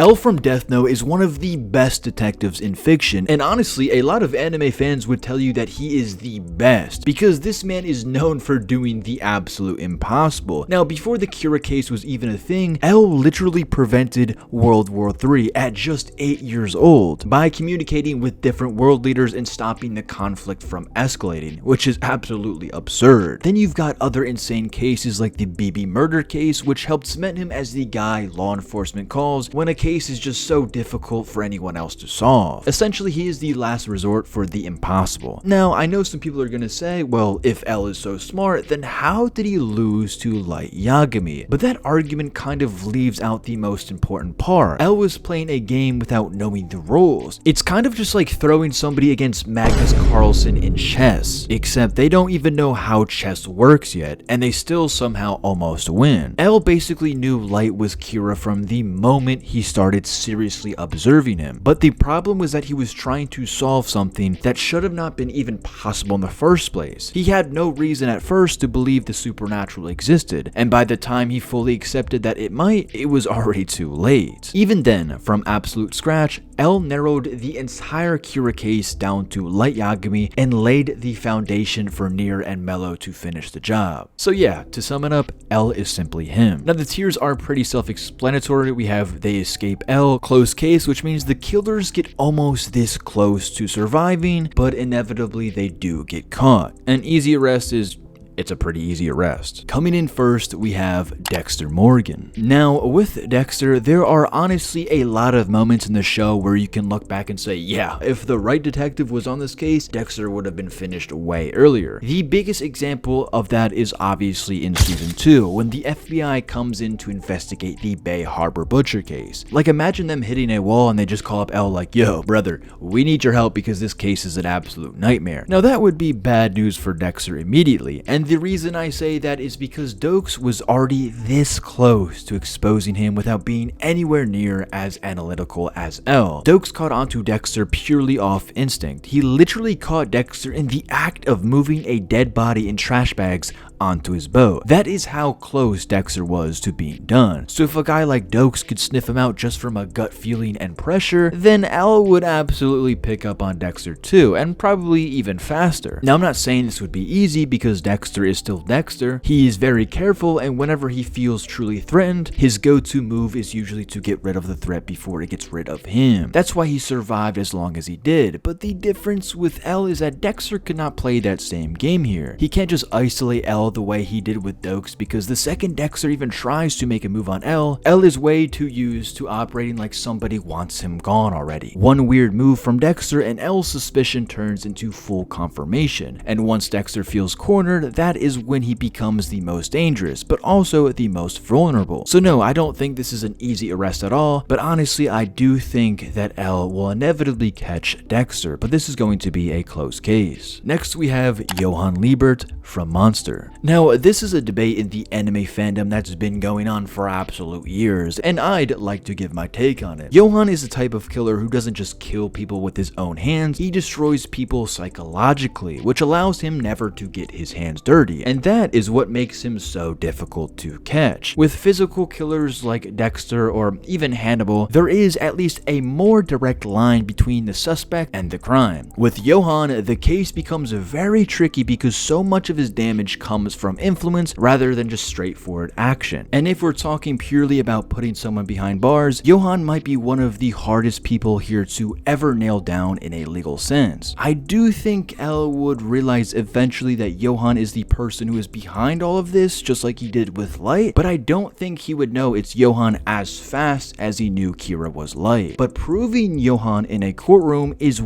L from Death Note is one of the best detectives in fiction, and honestly, a lot of anime fans would tell you that he is the best, because this man is known for doing the absolute impossible. Now, before the Kira case was even a thing, L literally prevented World War III at just 8 years old by communicating with different world leaders and stopping the conflict from escalating, which is absolutely absurd. Then you've got other insane cases like the BB murder case, which helped cement him as the guy law enforcement calls when a case is just so difficult for anyone else to solve. Essentially, he is the last resort for the impossible. Now, I know some people are gonna say, well, if L is so smart, then how did he lose to Light Yagami? But that argument kind of leaves out the most important part. L was playing a game without knowing the rules. It's kind of just like throwing somebody against Magnus Carlsen in chess, except they don't even know how chess works yet, and they still somehow almost win. L basically knew Light was Kira from the moment he started seriously observing him, but the problem was that he was trying to solve something that should have not been even possible in the first place. He had no reason at first to believe the supernatural existed, and by the time he fully accepted that it might, it was already too late. Even then, from absolute scratch, L narrowed the entire Kira case down to Light Yagami and laid the foundation for Nier and Mello to finish the job. So yeah, to sum it up, L is simply him. Now the tiers are pretty self-explanatory. We have they escape L, close case, which means the killers get almost this close to surviving, but inevitably they do get caught. An easy arrest is it's a pretty easy arrest. Coming in first, we have Dexter Morgan. Now, with Dexter, there are honestly a lot of moments in the show where you can look back and say, yeah, if the right detective was on this case, Dexter would have been finished way earlier. The biggest example of that is obviously in season 2, when the FBI comes in to investigate the Bay Harbor Butcher case. Like, imagine them hitting a wall and they just call up L like, yo, brother, we need your help because this case is an absolute nightmare. Now, that would be bad news for Dexter immediately, and the reason I say that is because Dokes was already this close to exposing him without being anywhere near as analytical as L. Dokes caught onto Dexter purely off instinct. He literally caught Dexter in the act of moving a dead body in trash bags onto his boat. That is how close Dexter was to being done. So if a guy like Dokes could sniff him out just from a gut feeling and pressure, then L would absolutely pick up on Dexter too, and probably even faster. Now I'm not saying this would be easy because Dexter is still Dexter. He is very careful, and whenever he feels truly threatened, his go-to move is usually to get rid of the threat before it gets rid of him. That's why he survived as long as he did, but the difference with L is that Dexter could not play that same game here. He can't just isolate L the way he did with Dokes, because the second Dexter even tries to make a move on L is way too used to operating like somebody wants him gone already. One weird move from Dexter and L's suspicion turns into full confirmation, and once Dexter feels cornered, that is when he becomes the most dangerous, but also the most vulnerable. So no, I don't think this is an easy arrest at all, but honestly, I do think that L will inevitably catch Dexter, but this is going to be a close case. Next, we have Johan Liebert from Monster. Now, this is a debate in the anime fandom that's been going on for absolute years, and I'd like to give my take on it. Johan is the type of killer who doesn't just kill people with his own hands, he destroys people psychologically, which allows him never to get his hands dirty, and that is what makes him so difficult to catch. With physical killers like Dexter or even Hannibal, there is at least a more direct line between the suspect and the crime. With Johan, the case becomes very tricky because so much of his damage comes from influence rather than just straightforward action. And if we're talking purely about putting someone behind bars, Johan might be one of the hardest people here to ever nail down in a legal sense. I do think L would realize eventually that Johan is the person who is behind all of this, just like he did with Light, but I don't think he would know it's Johan as fast as he knew Kira was Light. But proving Johan in a courtroom is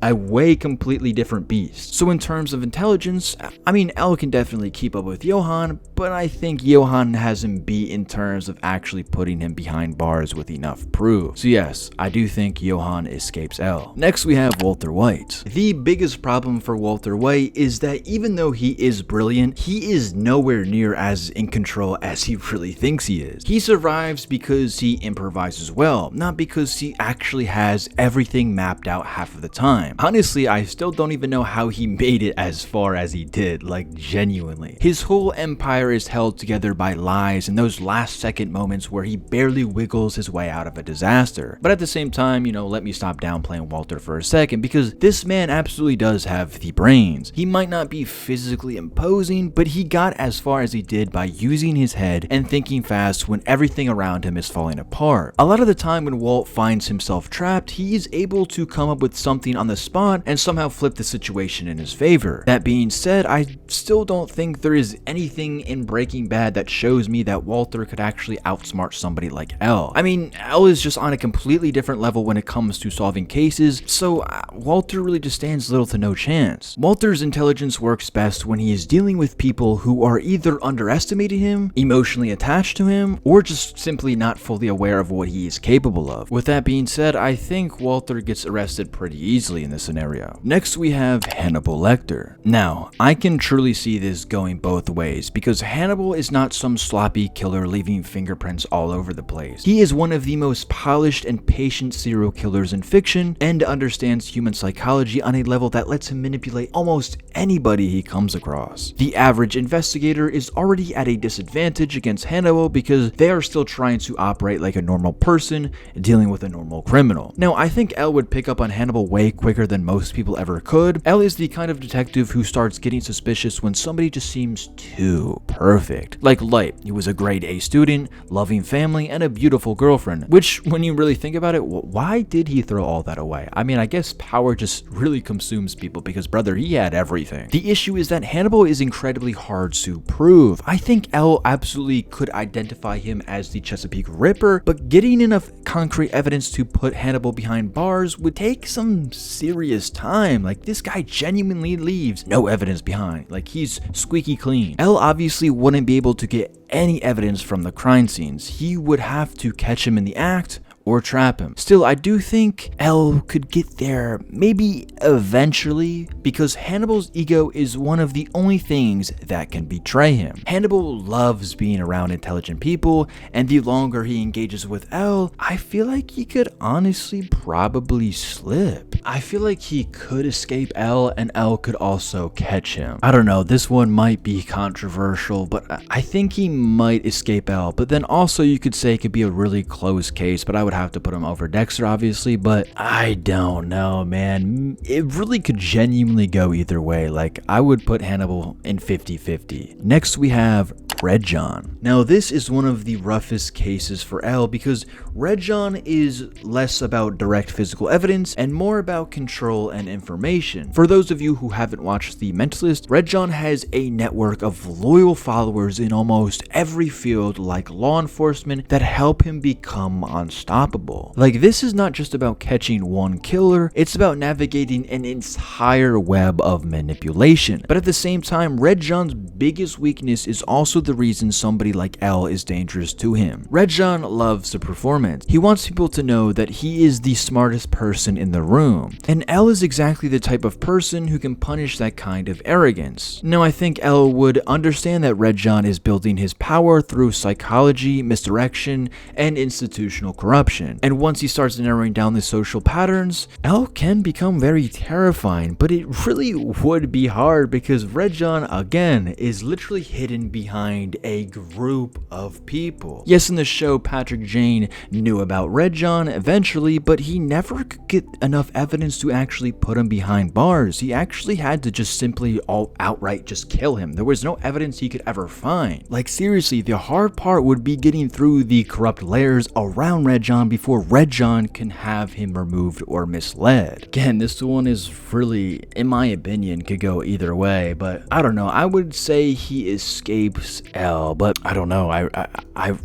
a way completely different beast. So in terms of intelligence, I mean, L can definitely keep up with Johan, but I think Johan has him beat in terms of actually putting him behind bars with enough proof. So yes, I do think Johan escapes L. Next, we have Walter White. The biggest problem for Walter White is that even though he is brilliant, he is nowhere near as in control as he really thinks he is. He survives because he improvises well, not because he actually has everything mapped out half of the time. Honestly, I still don't even know how he made it as far as he did, like genuinely. genuinely. His whole empire is held together by lies and those last second moments where he barely wiggles his way out of a disaster. But at the same time, let me stop downplaying Walter for a second, because this man absolutely does have the brains. He might not be physically imposing, but he got as far as he did by using his head and thinking fast when everything around him is falling apart. A lot of the time when Walt finds himself trapped, he is able to come up with something on the spot and somehow flip the situation in his favor. That being said, I still don't think there is anything in Breaking Bad that shows me that Walter could actually outsmart somebody like L. I mean, L is just on a completely different level when it comes to solving cases, so Walter really just stands little to no chance. Walter's intelligence works best when he is dealing with people who are either underestimating him, emotionally attached to him, or just simply not fully aware of what he is capable of. With that being said, I think Walter gets arrested pretty easily in this scenario. Next we have Hannibal Lecter. Now, I can truly see this going both ways, because Hannibal is not some sloppy killer leaving fingerprints all over the place. He is one of the most polished and patient serial killers in fiction, and understands human psychology on a level that lets him manipulate almost anybody he comes across. The average investigator is already at a disadvantage against Hannibal because they are still trying to operate like a normal person dealing with a normal criminal. Now, I think L would pick up on Hannibal way quicker than most people ever could. L is the kind of detective who starts getting suspicious when somebody just seems too perfect. Like Light, he was a grade A student, loving family, and a beautiful girlfriend, which when you really think about it, why did he throw all that away? I mean, I guess power just really consumes people because, brother, he had everything. The issue is that Hannibal is incredibly hard to prove. I think L absolutely could identify him as the Chesapeake Ripper, but getting enough concrete evidence to put Hannibal behind bars would take some serious time. Like, this guy genuinely leaves no evidence behind. Like, he's squeaky clean. L obviously wouldn't be able to get any evidence from the crime scenes. He would have to catch him in the act or trap him. Still, I do think L could get there, maybe eventually, because Hannibal's ego is one of the only things that can betray him. Hannibal loves being around intelligent people, and the longer he engages with L, I feel like he could honestly probably slip. I feel like he could escape L, and L could also catch him. I don't know, this one might be controversial, but I think he might escape L, but then also you could say it could be a really close case, but I would have to put him over Dexter, obviously, but I don't know, man. It really could genuinely go either way. Like, I would put Hannibal in 50-50. Next, we have Red John. Now, this is one of the roughest cases for L because Red John is less about direct physical evidence and more about control and information. For those of you who haven't watched The Mentalist, Red John has a network of loyal followers in almost every field, like law enforcement, that help him become unstoppable. Like, this is not just about catching one killer, it's about navigating an entire web of manipulation. But at the same time, Red John's biggest weakness is also the reason somebody like L is dangerous to him. Red John loves the performance. He wants people to know that he is the smartest person in the room. And L is exactly the type of person who can punish that kind of arrogance. Now, I think L would understand that Red John is building his power through psychology, misdirection, and institutional corruption. And once he starts narrowing down the social patterns, L can become very terrifying, but it really would be hard because Red John, again, is literally hidden behind a group of people. Yes, in the show, Patrick Jane knew about Red John eventually, but he never could get enough evidence to actually put him behind bars. He actually had to just simply outright just kill him. There was no evidence he could ever find. Like, seriously, the hard part would be getting through the corrupt layers around Red John before Red John can have him removed or misled. Again, this one is really, in my opinion, could go either way, but I don't know. I would say he escapes L, but I don't know. I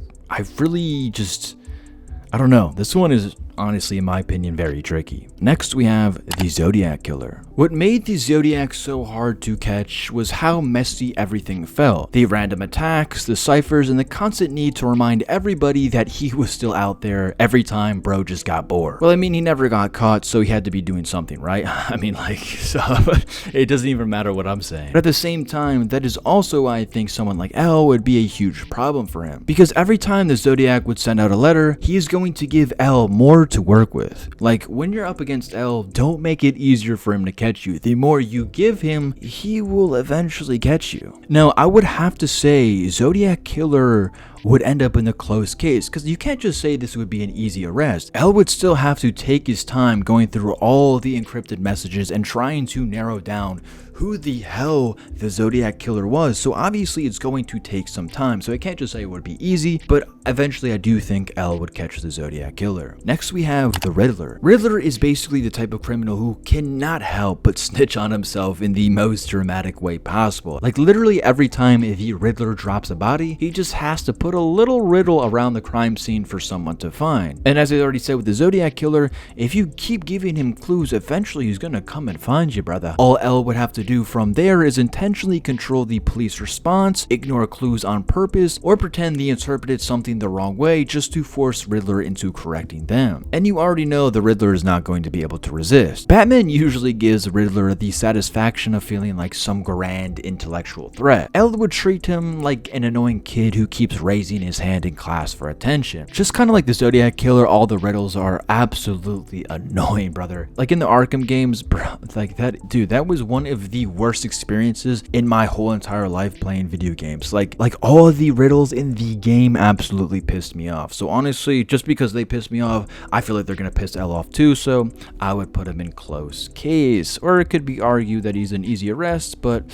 really just, I don't know. This one is honestly, in my opinion, very tricky. Next, we have the Zodiac Killer. What made the Zodiac so hard to catch was how messy everything felt. The random attacks, the ciphers, and the constant need to remind everybody that he was still out there every time bro just got bored. Well, I mean, he never got caught, so he had to be doing something, right? I mean, like, so it doesn't even matter what I'm saying. But at the same time, that is also why I think someone like L would be a huge problem for him. Because every time the Zodiac would send out a letter, he is going to give L more hard to work with. Like, when you're up against L, don't make it easier for him to catch you. The more you give him, he will eventually catch you. Now, I would have to say Zodiac Killer would end up in a close case, because you can't just say this would be an easy arrest. L would still have to take his time going through all the encrypted messages and trying to narrow down who the hell the Zodiac Killer was. So obviously it's going to take some time. So I can't just say it would be easy, but eventually I do think L would catch the Zodiac Killer. Next we have the Riddler. Riddler is basically the type of criminal who cannot help but snitch on himself in the most dramatic way possible. Like, literally every time the Riddler drops a body, he just has to put a little riddle around the crime scene for someone to find. And as I already said with the Zodiac Killer, if you keep giving him clues, eventually he's gonna come and find you, brother. All L would have to do from there is intentionally control the police response, ignore clues on purpose, or pretend they interpreted something the wrong way just to force Riddler into correcting them. And you already know the Riddler is not going to be able to resist. Batman usually gives Riddler the satisfaction of feeling like some grand intellectual threat. L would treat him like an annoying kid who keeps raising his hand in class for attention. Just kind of like the Zodiac Killer, all the riddles are absolutely annoying, brother. Like in the Arkham games, bro, like that, dude, that was one of the worst experiences in my whole entire life playing video games. Like all of the riddles in the game absolutely pissed me off. So honestly, just because they pissed me off, I feel like they're gonna piss L off too, so I would put him in close case. Or it could be argued that he's an easy arrest, but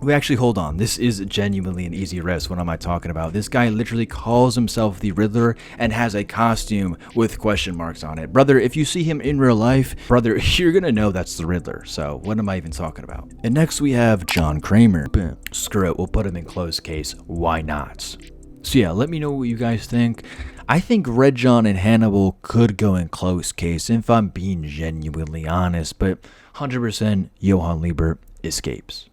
we actually, hold on, this is genuinely an easy arrest. What am I talking about? This guy literally calls himself the Riddler and has a costume with question marks on it. Brother, if you see him in real life, brother, you're gonna know that's the Riddler. So what am I even talking about? And next we have John Kramer. Screw it, we'll put him in close case. Why not? So yeah, let me know what you guys think. I think Red John and Hannibal could go in close case if I'm being genuinely honest, but 100% Johan Liebert escapes.